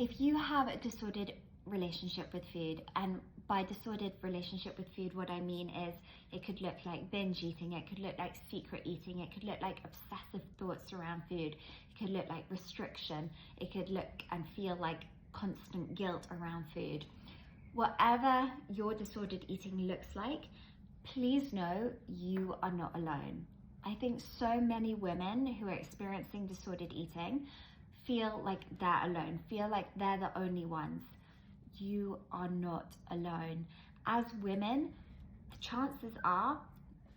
If you have a disordered relationship with food, and by disordered relationship with food, what I mean is it could look like binge eating, it could look like secret eating, it could look like obsessive thoughts around food, it could look like restriction, it could look and feel like constant guilt around food. Whatever your disordered eating looks like, please know you are not alone. I think so many women who are experiencing disordered eating feel like they're alone, feel like they're the only ones. You are not alone. As women, the chances are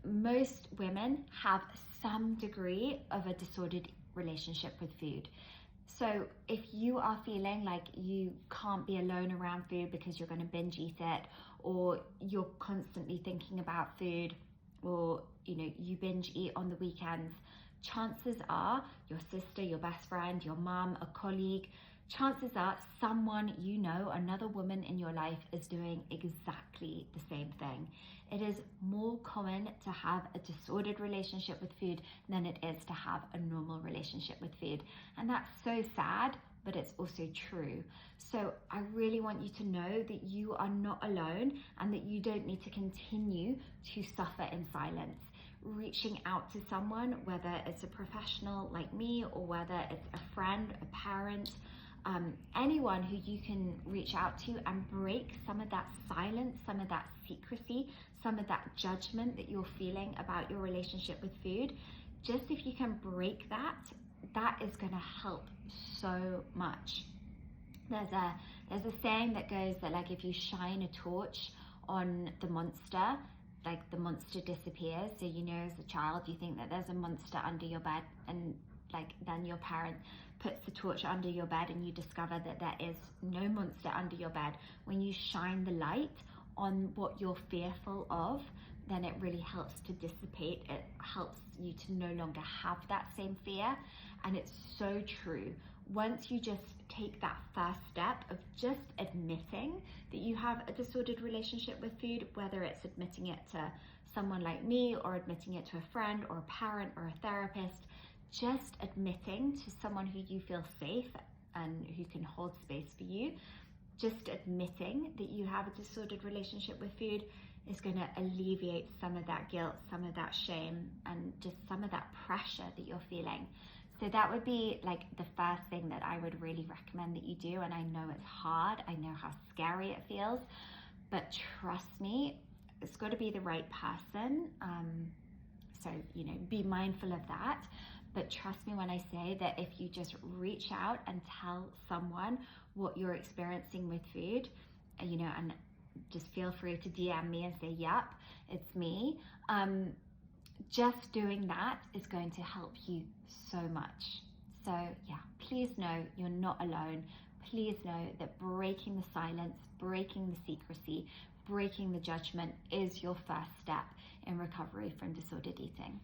most women have some degree of a disordered relationship with food. So if you are feeling like you can't be alone around food because you're going to binge eat it, or you're constantly thinking about food, or you binge eat on the weekends, chances are your sister, your best friend, your mom, a colleague, chances are someone another woman in your life is doing exactly the same thing. It is more common to have a disordered relationship with food than it is to have a normal relationship with food. And that's so sad, but it's also true. So I really want you to know that you are not alone and that you don't need to continue to suffer in silence. Reaching out to someone, whether it's a professional like me or whether it's a friend, a parent, anyone who you can reach out to and break some of that silence, some of that secrecy, some of that judgment that you're feeling about your relationship with food. Just if you can break that, that is going to help so much. There's a saying that goes that, like, if you shine a torch on the monster, like, the monster disappears. So as a child you think that there's a monster under your bed, and then your parent puts the torch under your bed and you discover that there is no monster under your bed. When you shine the light on what you're fearful of, then it really helps to dissipate. It helps you to no longer have that same fear. And it's so true. Once you just take that first step of just admitting that you have a disordered relationship with food, whether it's admitting it to someone like me or admitting it to a friend or a parent or a therapist, just admitting to someone who you feel safe and who can hold space for you, just admitting that you have a disordered relationship with food is going to alleviate some of that guilt, some of that shame, and just some of that pressure that you're feeling. So that would be like the first thing that I would really recommend that you do. And I know it's hard, I know how scary it feels, but trust me, it's got to be the right person. So be mindful of that. But trust me when I say that if you just reach out and tell someone what you're experiencing with food, and just feel free to DM me and say, yep, it's me. Just doing that is going to help you so much. So yeah, please know you're not alone. Please know that breaking the silence, breaking the secrecy, breaking the judgment is your first step in recovery from disordered eating.